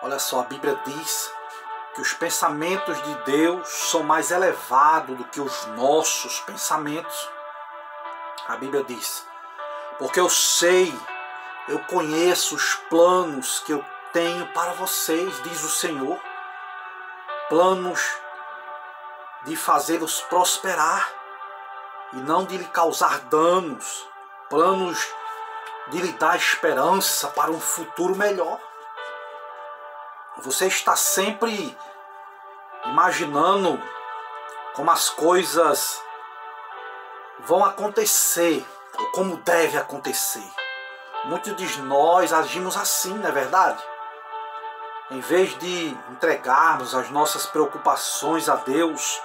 Olha só, a Bíblia diz que os pensamentos de Deus são mais elevados do que os nossos pensamentos. A Bíblia diz: porque eu conheço os planos que eu tenho para vocês, diz o Senhor. Planos de fazê-los prosperar e não de lhe causar danos. Planos de lhe dar esperança para um futuro melhor. Você está sempre imaginando como as coisas vão acontecer, ou como deve acontecer. Muitos de nós agimos assim, não é verdade? Em vez de entregarmos as nossas preocupações a Deus,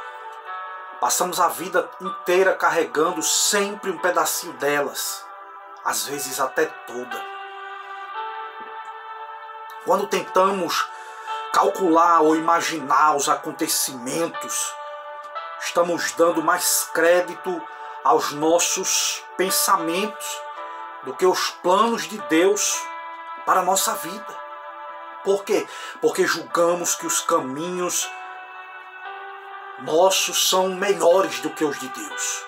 passamos a vida inteira carregando sempre um pedacinho delas, às vezes até toda. Quando tentamos calcular ou imaginar os acontecimentos, estamos dando mais crédito aos nossos pensamentos do que os planos de Deus para a nossa vida. Por quê? Porque julgamos que os caminhos nossos são melhores do que os de Deus.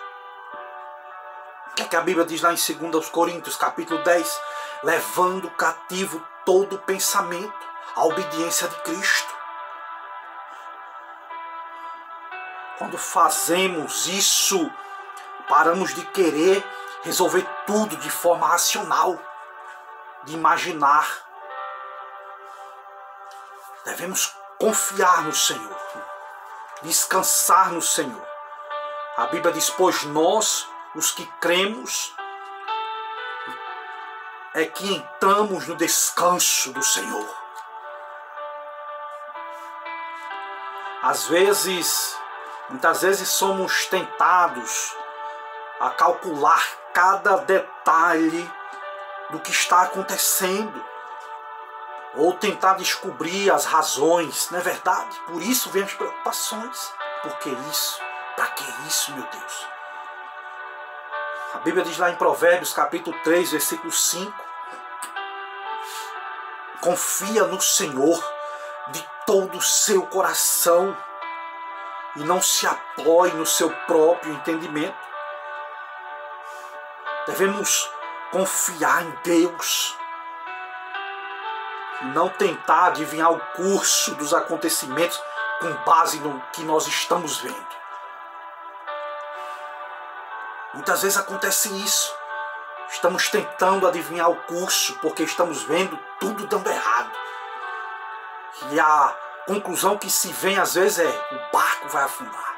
O que é que a Bíblia diz lá em 2 Coríntios, capítulo 10? Levando cativo todo pensamento à obediência de Cristo. Quando fazemos isso, paramos de querer resolver tudo de forma racional, de imaginar. Devemos confiar no Senhor, descansar no Senhor. A Bíblia diz: pois nós, os que cremos, é que entramos no descanso do Senhor. Muitas vezes somos tentados a calcular cada detalhe do que está acontecendo, ou tentar descobrir as razões, não é verdade? Por isso vem as preocupações. Por que isso? Para que isso, meu Deus? A Bíblia diz lá em Provérbios, capítulo 3, versículo 5: confia no Senhor de todo o seu coração e não se apoie no seu próprio entendimento. Devemos confiar em Deus e não tentar adivinhar o curso dos acontecimentos com base no que nós estamos vendo. Muitas vezes acontece isso. Estamos tentando adivinhar o curso porque estamos vendo tudo dando errado. E a conclusão que se vem às vezes é: o barco vai afundar.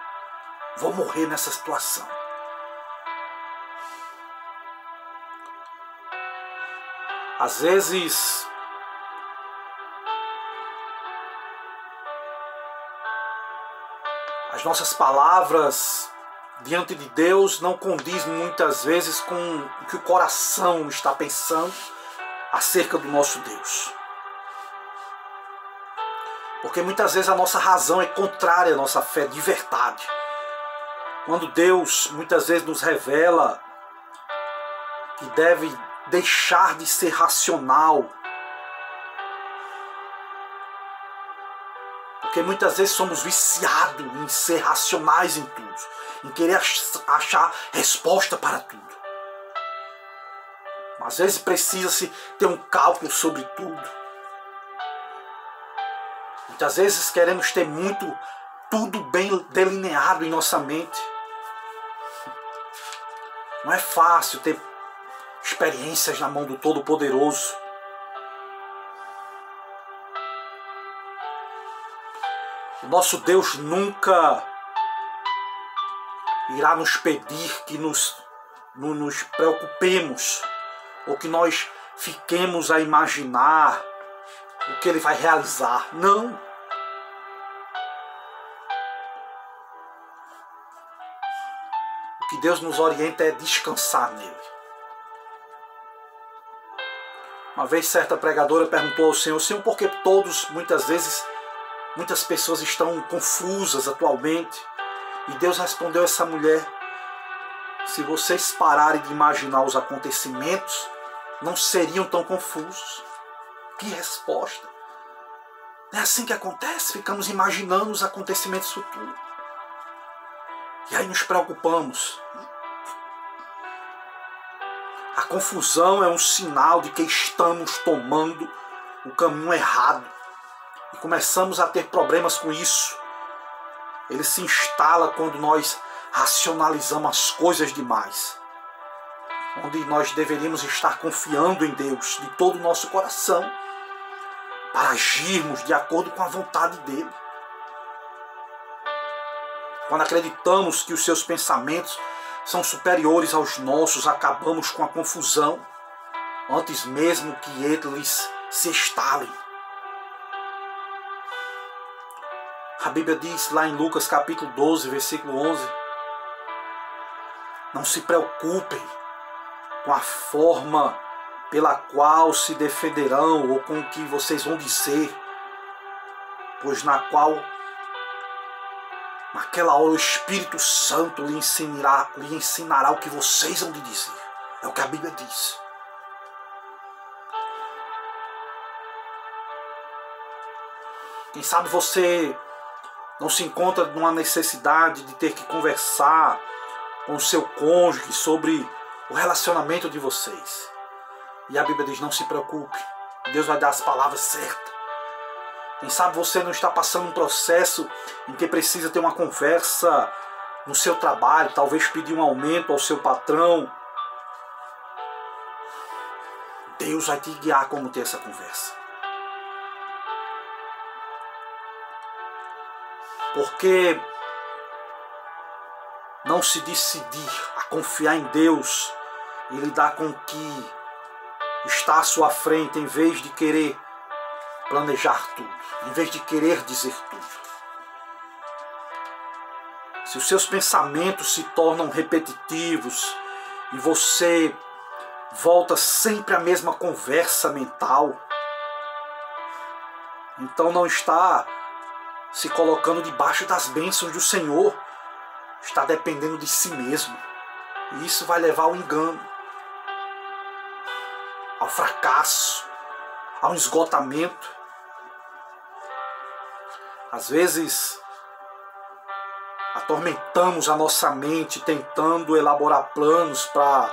Vou morrer nessa situação. Às vezes as nossas palavras diante de Deus não condiz muitas vezes com o que o coração está pensando acerca do nosso Deus. Porque muitas vezes a nossa razão é contrária à nossa fé de verdade. Quando Deus muitas vezes nos revela que deve deixar de ser racional, porque muitas vezes somos viciados em ser racionais em tudo, em querer achar resposta para tudo. Às vezes precisa-se ter um cálculo sobre tudo. Muitas vezes queremos ter tudo bem delineado em nossa mente. Não é fácil ter experiências na mão do Todo-Poderoso. O nosso Deus nunca irá nos pedir que nos preocupemos ou que nós fiquemos a imaginar o que Ele vai realizar. Não. O que Deus nos orienta é descansar nele. Uma vez certa pregadora perguntou ao Senhor: Senhor, por que muitas pessoas estão confusas atualmente? E Deus respondeu a essa mulher: se vocês pararem de imaginar os acontecimentos, não seriam tão confusos. Que resposta! Não é assim que acontece? Ficamos imaginando os acontecimentos futuros. E aí nos preocupamos. A confusão é um sinal de que estamos tomando o caminho errado. E começamos a ter problemas com isso. Ele se instala quando nós racionalizamos as coisas demais. Onde nós deveríamos estar confiando em Deus de todo o nosso coração para agirmos de acordo com a vontade dele. Quando acreditamos que os seus pensamentos são superiores aos nossos, acabamos com a confusão antes mesmo que eles se instalem. A Bíblia diz lá em Lucas capítulo 12, versículo 11: não se preocupem com a forma pela qual se defenderão ou com o que vocês vão dizer, pois naquela hora o Espírito Santo lhe ensinará o que vocês vão dizer. É o que a Bíblia diz. Quem sabe você não se encontra numa necessidade de ter que conversar com o seu cônjuge sobre o relacionamento de vocês. E a Bíblia diz: não se preocupe, Deus vai dar as palavras certas. Quem sabe você não está passando um processo em que precisa ter uma conversa no seu trabalho, talvez pedir um aumento ao seu patrão. Deus vai te guiar como ter essa conversa. Porque não se decidir a confiar em Deus e lidar com o que está à sua frente, em vez de querer planejar tudo, em vez de querer dizer tudo. Se os seus pensamentos se tornam repetitivos e você volta sempre à mesma conversa mental, então não está se colocando debaixo das bênçãos do Senhor, está dependendo de si mesmo. E isso vai levar ao engano, ao fracasso, ao esgotamento. Às vezes, atormentamos a nossa mente tentando elaborar planos para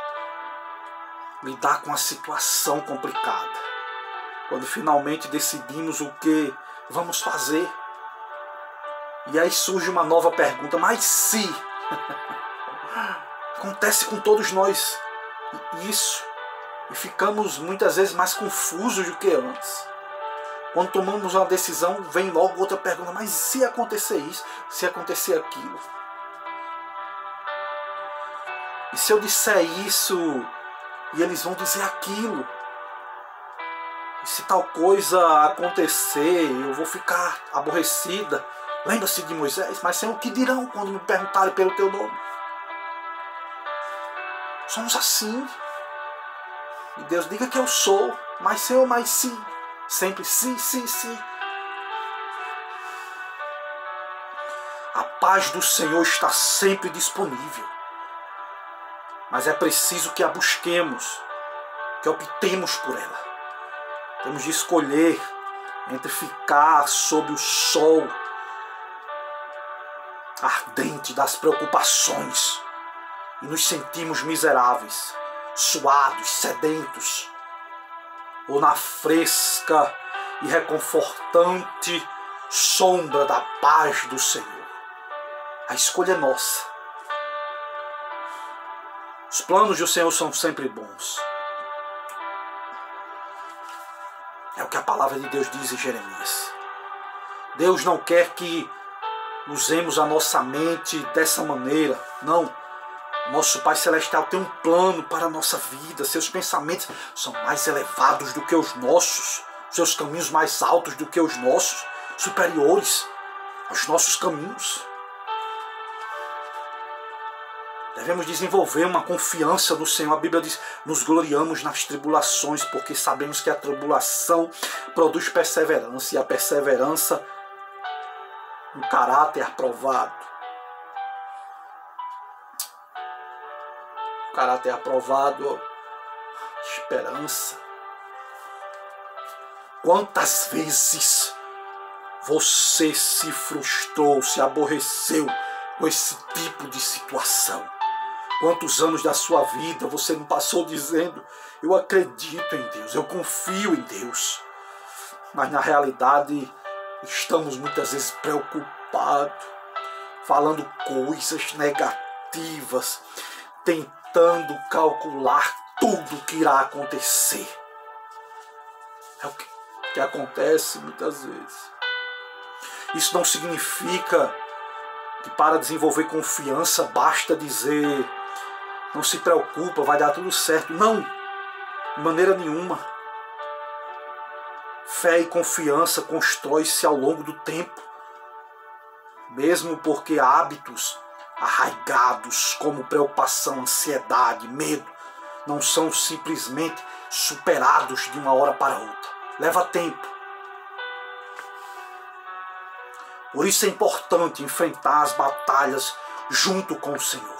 lidar com a situação complicada, quando finalmente decidimos o que vamos fazer. E aí surge uma nova pergunta: mas se? Acontece com todos nós isso. E ficamos muitas vezes mais confusos do que antes. Quando tomamos uma decisão, vem logo outra pergunta: mas se acontecer isso? Se acontecer aquilo? E se eu disser isso e eles vão dizer aquilo? E se tal coisa acontecer, eu vou ficar aborrecida? Lembra-se de Moisés: mas Senhor, o que dirão quando me perguntarem pelo teu nome? Somos assim. E Deus: diga que eu sou. Mas Senhor, mas sim. Sempre sim, sim, sim. A paz do Senhor está sempre disponível. Mas é preciso que a busquemos, que optemos por ela. Temos de escolher entre ficar sob o sol ardente das preocupações e nos sentimos miseráveis, suados, sedentos, ou na fresca e reconfortante sombra da paz do Senhor. A escolha é nossa. Os planos do Senhor são sempre bons. É o que a palavra de Deus diz em Jeremias. Deus não quer que usemos a nossa mente dessa maneira. Não. Nosso Pai Celestial tem um plano para a nossa vida. Seus pensamentos são mais elevados do que os nossos. Seus caminhos mais altos do que os nossos. Superiores aos nossos caminhos. Devemos desenvolver uma confiança no Senhor. A Bíblia diz: nos gloriamos nas tribulações, porque sabemos que a tribulação produz perseverança, e a perseverança, um caráter aprovado. O caráter aprovado, esperança. Quantas vezes você se frustrou, se aborreceu com esse tipo de situação? Quantos anos da sua vida você não passou dizendo: eu acredito em Deus, eu confio em Deus? Mas na realidade estamos muitas vezes preocupados, falando coisas negativas, tentando calcular tudo que irá acontecer. É o que acontece muitas vezes. Isso não significa que para desenvolver confiança basta dizer: não se preocupa, vai dar tudo certo. Não, de maneira nenhuma. Fé e confiança constrói-se ao longo do tempo, mesmo porque hábitos arraigados como preocupação, ansiedade, medo, não são simplesmente superados de uma hora para outra. Leva tempo. Por isso é importante enfrentar as batalhas junto com o Senhor.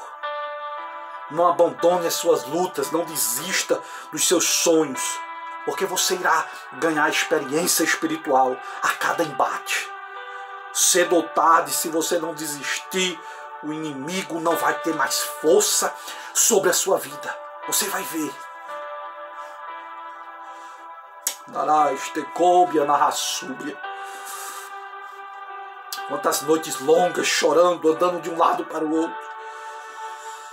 Não abandone as suas lutas, não desista dos seus sonhos, porque você irá ganhar experiência espiritual a cada embate. Cedo ou tarde, se você não desistir, o inimigo não vai ter mais força sobre a sua vida. Você vai ver. Quantas noites longas chorando, andando de um lado para o outro,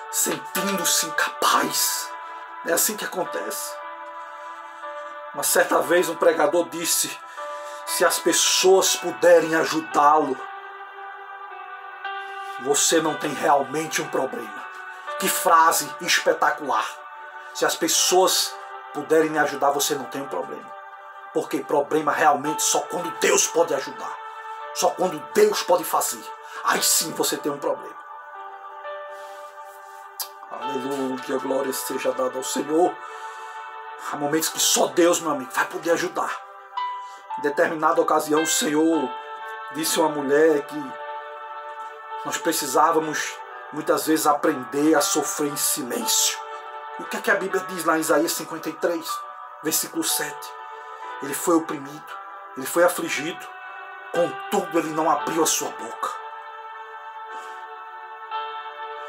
sentindo-se incapaz. É assim que acontece. Uma certa vez um pregador disse: se as pessoas puderem ajudá-lo, você não tem realmente um problema. Que frase espetacular! Se as pessoas puderem me ajudar, você não tem um problema. Porque problema realmente só quando Deus pode ajudar. Só quando Deus pode fazer. Aí sim você tem um problema. Aleluia, glória seja dada ao Senhor. Há momentos que só Deus, meu amigo, vai poder ajudar. Em determinada ocasião, o Senhor disse a uma mulher que nós precisávamos muitas vezes aprender a sofrer em silêncio. E o que é que a Bíblia diz lá em Isaías 53, versículo 7? Ele foi oprimido, ele foi afligido, contudo ele não abriu a sua boca.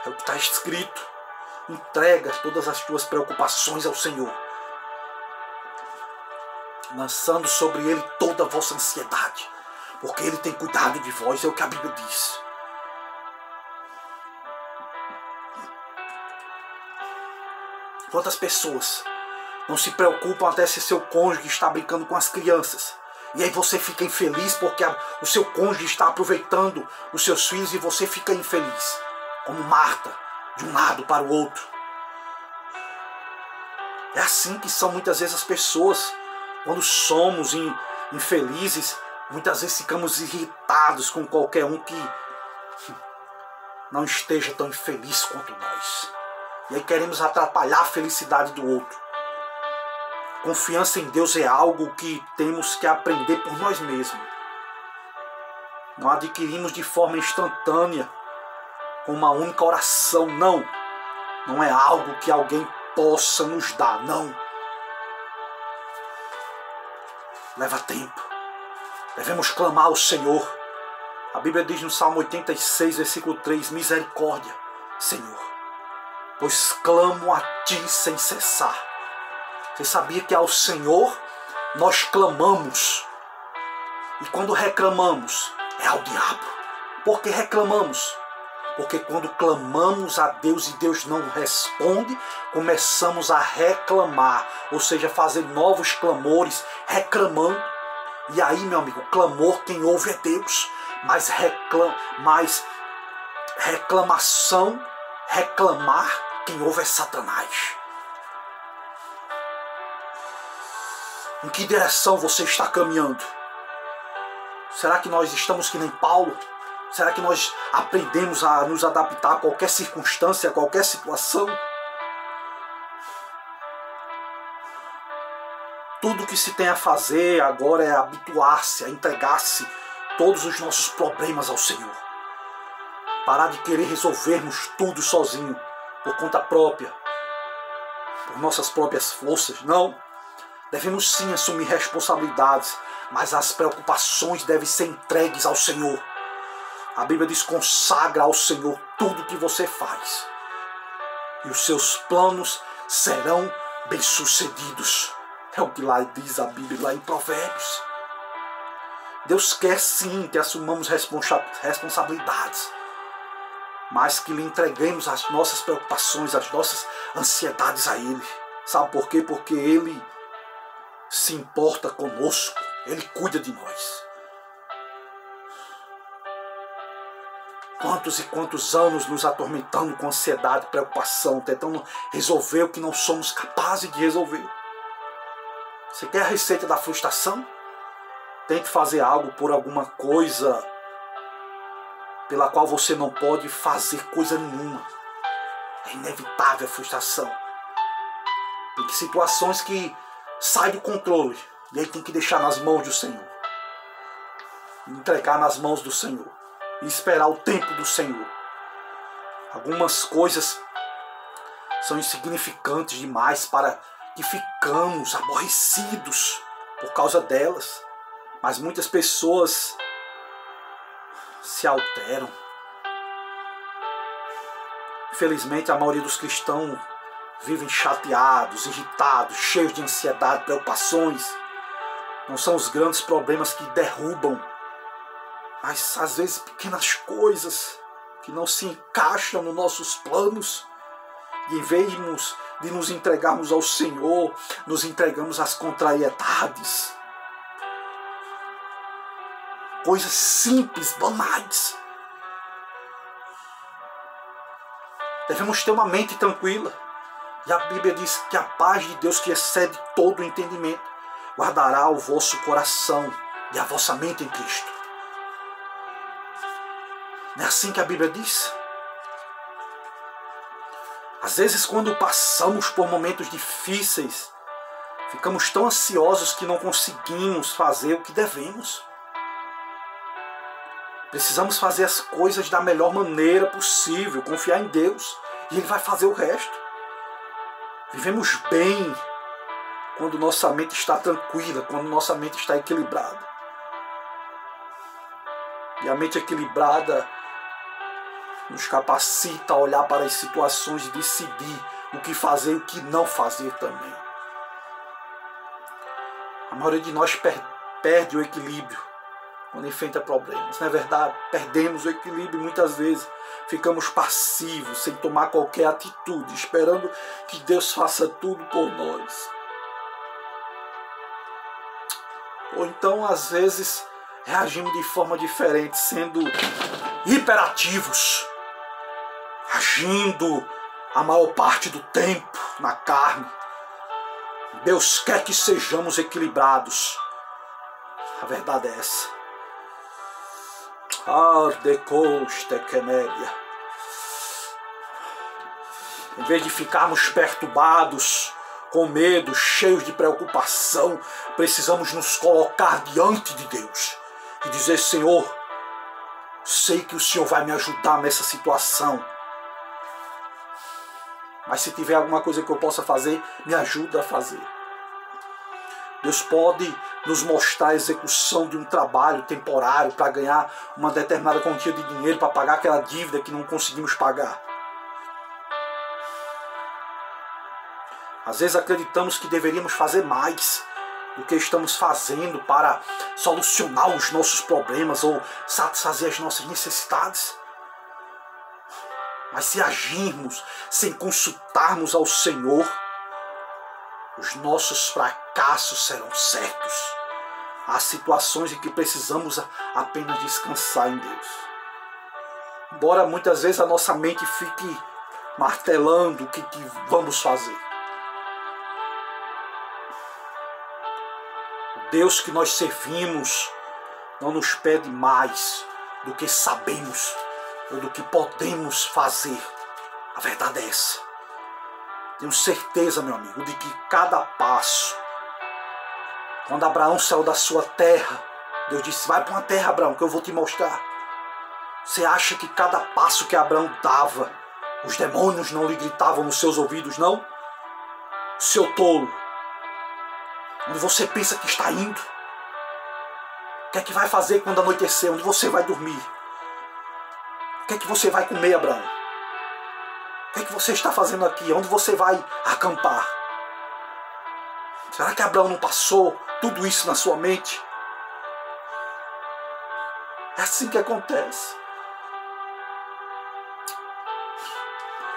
É o que está escrito. Entrega todas as tuas preocupações ao Senhor, lançando sobre Ele toda a vossa ansiedade, porque Ele tem cuidado de vós, é o que a Bíblia diz. Quantas pessoas não se preocupam até se seu cônjuge está brincando com as crianças, e aí você fica infeliz porque o seu cônjuge está aproveitando os seus filhos e você fica infeliz, como Marta, de um lado para o outro. É assim que são muitas vezes as pessoas. Quando somos infelizes, muitas vezes ficamos irritados com qualquer um que não esteja tão infeliz quanto nós. E aí queremos atrapalhar a felicidade do outro. Confiança em Deus é algo que temos que aprender por nós mesmos. Não adquirimos de forma instantânea, com uma única oração, não. Não é algo que alguém possa nos dar, não. Leva tempo. Devemos clamar ao Senhor. A Bíblia diz no Salmo 86, versículo 3, misericórdia, Senhor, pois clamo a Ti sem cessar. Você sabia que ao Senhor nós clamamos? E quando reclamamos, é ao diabo. Por que reclamamos? Porque quando clamamos a Deus e Deus não responde, começamos a reclamar, ou seja, fazer novos clamores, reclamando. E aí, meu amigo, clamor, quem ouve é Deus, mas reclamação, reclamar, quem ouve é Satanás. Em que direção você está caminhando? Será que nós estamos que nem Paulo? Será que nós aprendemos a nos adaptar a qualquer circunstância, a qualquer situação? Tudo que se tem a fazer agora é habituar-se, a entregar-se todos os nossos problemas ao Senhor. Parar de querer resolvermos tudo sozinho, por conta própria, por nossas próprias forças. Não. Devemos sim assumir responsabilidades, mas as preocupações devem ser entregues ao Senhor. A Bíblia diz: consagra ao Senhor tudo que você faz, e os seus planos serão bem-sucedidos. É o que lá diz a Bíblia, lá em Provérbios. Deus quer sim que assumamos responsabilidades, mas que lhe entreguemos as nossas preocupações, as nossas ansiedades a Ele. Sabe por quê? Porque Ele se importa conosco, Ele cuida de nós. Quantos e quantos anos nos atormentando com ansiedade, preocupação, tentando resolver o que não somos capazes de resolver. Você quer a receita da frustração? Tente fazer algo por alguma coisa pela qual você não pode fazer coisa nenhuma. É inevitável a frustração. Tem situações que saem do controle, e aí tem que deixar nas mãos do Senhor. Entregar nas mãos do Senhor. E esperar o tempo do Senhor. Algumas coisas são insignificantes demais para que ficamos aborrecidos por causa delas. Mas muitas pessoas se alteram. Infelizmente, a maioria dos cristãos vivem chateados, irritados, cheios de ansiedade, preocupações. Não são os grandes problemas que derrubam, mas às vezes pequenas coisas que não se encaixam nos nossos planos. E em vez de nos entregarmos ao Senhor, nos entregamos às contrariedades. Coisas simples, banais. Devemos ter uma mente tranquila. E a Bíblia diz que a paz de Deus, que excede todo o entendimento, guardará o vosso coração e a vossa mente em Cristo. Não é assim que a Bíblia diz? Às vezes, quando passamos por momentos difíceis, ficamos tão ansiosos que não conseguimos fazer o que devemos. Precisamos fazer as coisas da melhor maneira possível, confiar em Deus, e Ele vai fazer o resto. Vivemos bem quando nossa mente está tranquila, quando nossa mente está equilibrada. E a mente equilibrada nos capacita a olhar para as situações e decidir o que fazer e o que não fazer também. A maioria de nós perde o equilíbrio quando enfrenta problemas, não é verdade? Perdemos o equilíbrio e muitas vezes ficamos passivos, sem tomar qualquer atitude, esperando que Deus faça tudo por nós. Ou então, às vezes, reagimos de forma diferente, sendo hiperativos, agindo a maior parte do tempo na carne. Deus quer que sejamos equilibrados. A verdade é essa. Em vez de ficarmos perturbados, com medo, cheios de preocupação, precisamos nos colocar diante de Deus e dizer: Senhor, sei que o Senhor vai me ajudar nessa situação, mas se tiver alguma coisa que eu possa fazer, me ajuda a fazer. Deus pode nos mostrar a execução de um trabalho temporário para ganhar uma determinada quantia de dinheiro para pagar aquela dívida que não conseguimos pagar. Às vezes acreditamos que deveríamos fazer mais do que estamos fazendo para solucionar os nossos problemas ou satisfazer as nossas necessidades. Mas se agirmos sem consultarmos ao Senhor, os nossos fracassos serão certos. Há situações em que precisamos apenas descansar em Deus. Embora muitas vezes a nossa mente fique martelando o que vamos fazer. O Deus que nós servimos não nos pede mais do que sabemos ou do que podemos fazer. A verdade é essa. Tenho certeza, meu amigo, de que cada passo, quando Abraão saiu da sua terra, Deus disse: vai para uma terra, Abraão, que eu vou te mostrar. Você acha que cada passo que Abraão dava, os demônios não lhe gritavam nos seus ouvidos, não? Seu tolo, onde você pensa que está indo? que é que vai fazer quando anoitecer? Onde você vai dormir? O que é que você vai comer, Abraão? O que é que você está fazendo aqui? Onde você vai acampar? Será que Abraão não passou tudo isso na sua mente? É assim que acontece.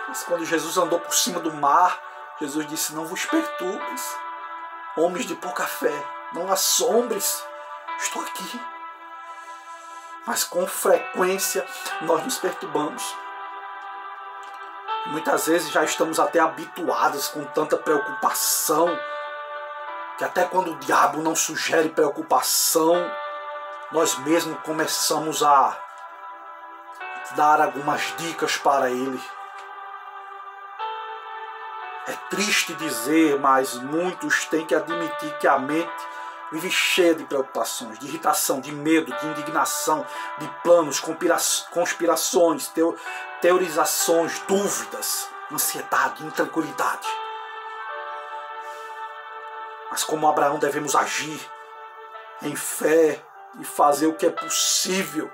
Mas quando Jesus andou por cima do mar, Jesus disse: não vos perturbes, homens de pouca fé, não assombres, estou aqui. Mas com frequência nós nos perturbamos. Muitas vezes já estamos até habituados com tanta preocupação, que até quando o diabo não sugere preocupação, nós mesmos começamos a dar algumas dicas para ele. É triste dizer, mas muitos têm que admitir que a mente vive cheia de preocupações, de irritação, de medo, de indignação, de planos, conspirações, teorizações, dúvidas, ansiedade, intranquilidade. Mas como Abraão devemos agir em fé e fazer o que é possível,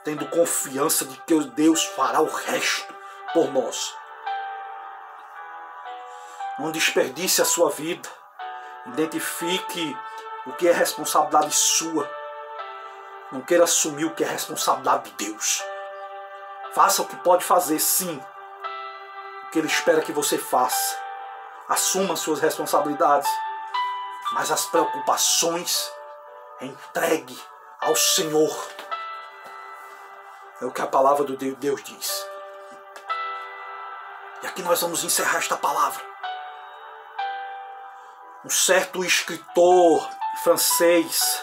tendo confiança de que Deus fará o resto por nós. Não desperdice a sua vida. Identifique o que é responsabilidade sua. Não queira assumir o que é responsabilidade de Deus. Faça o que pode fazer, sim. O que Ele espera que você faça. Assuma suas responsabilidades. Mas as preocupações, entregue ao Senhor. É o que a palavra de Deus diz. E aqui nós vamos encerrar esta palavra. Um certo escritor francês,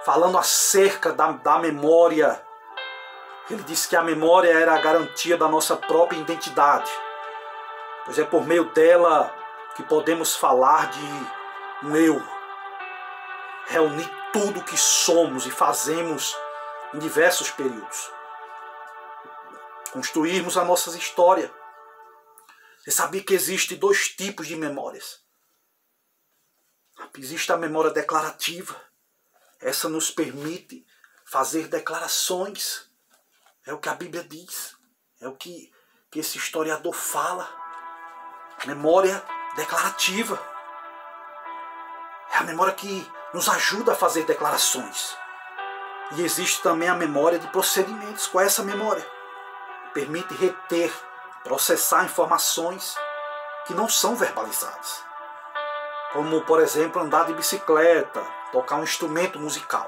falando acerca da memória, ele disse que a memória era a garantia da nossa própria identidade, pois é por meio dela que podemos falar de um eu, reunir tudo o que somos e fazemos em diversos períodos, construirmos a nossa história. Você sabia que existem dois tipos de memórias? Existe a memória declarativa. Essa nos permite fazer declarações. É o que a Bíblia diz. É o que esse historiador fala. Memória declarativa. É a memória que nos ajuda a fazer declarações. E existe também a memória de procedimentos. Qual é essa memória? Permite reter, processar informações que não são verbalizadas. Como, por exemplo, andar de bicicleta, tocar um instrumento musical.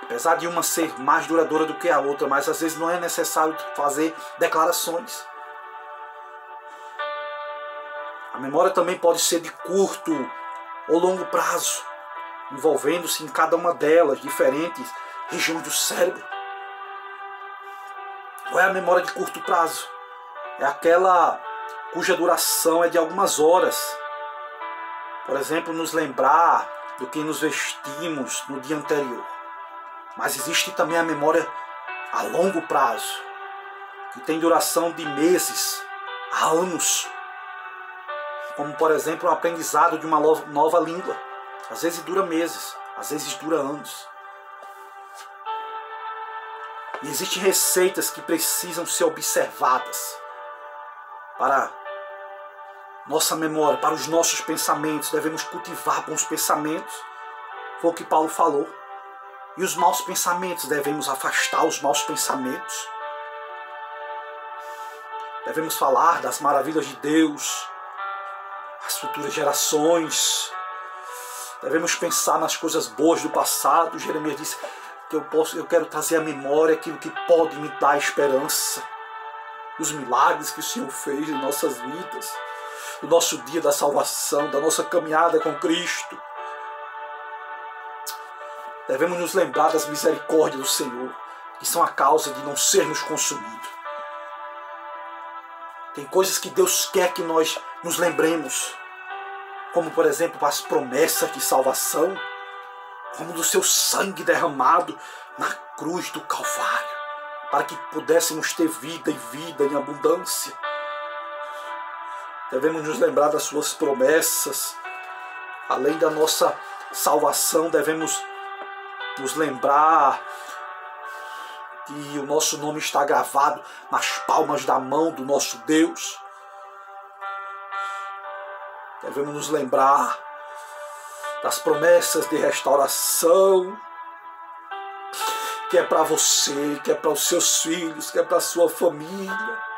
Apesar de uma ser mais duradoura do que a outra, mas às vezes não é necessário fazer declarações. A memória também pode ser de curto ou longo prazo, envolvendo-se em cada uma delas, diferentes regiões do cérebro. Qual é a memória de curto prazo? É aquela cuja duração é de algumas horas. Por exemplo, nos lembrar do que nos vestimos no dia anterior. Mas existe também a memória a longo prazo, que tem duração de meses a anos. Como, por exemplo, o aprendizado de uma nova língua. Às vezes dura meses, às vezes dura anos. E existem receitas que precisam ser observadas para nossa memória, para os nossos pensamentos. Devemos cultivar bons pensamentos. Foi o que Paulo falou. E os maus pensamentos, devemos afastar os maus pensamentos. Devemos falar das maravilhas de Deus às futuras gerações. Devemos pensar nas coisas boas do passado. Jeremias disse que eu quero trazer à memória aquilo que pode me dar esperança. Os milagres que o Senhor fez em nossas vidas, do nosso dia da salvação, da nossa caminhada com Cristo. Devemos nos lembrar das misericórdias do Senhor, que são a causa de não sermos consumidos. Tem coisas que Deus quer que nós nos lembremos, como por exemplo as promessas de salvação, como do seu sangue derramado na cruz do Calvário, para que pudéssemos ter vida e vida em abundância. Devemos nos lembrar das suas promessas, além da nossa salvação, devemos nos lembrar que o nosso nome está gravado nas palmas da mão do nosso Deus. Devemos nos lembrar das promessas de restauração, que é para você, que é para os seus filhos, que é para a sua família.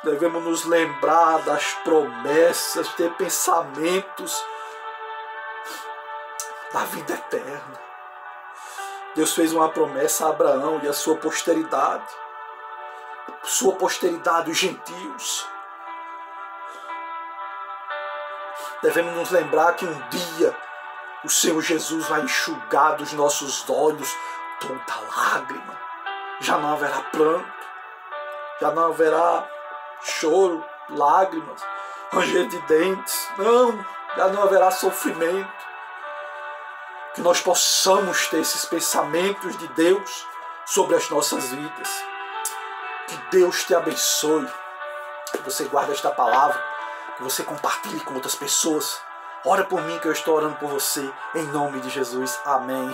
Devemos nos lembrar das promessas, ter pensamentos da vida eterna. Deus fez uma promessa a Abraão e a sua posteridade, os gentios. Devemos nos lembrar que um dia o Senhor Jesus vai enxugar dos nossos olhos toda lágrima. Já não haverá pranto, já não haverá choro, lágrimas, ranger de dentes. Não, já não haverá sofrimento. Que nós possamos ter esses pensamentos de Deus sobre as nossas vidas. Que Deus te abençoe. Que você guarde esta palavra, que você compartilhe com outras pessoas. Ora por mim, que eu estou orando por você, em nome de Jesus. Amém.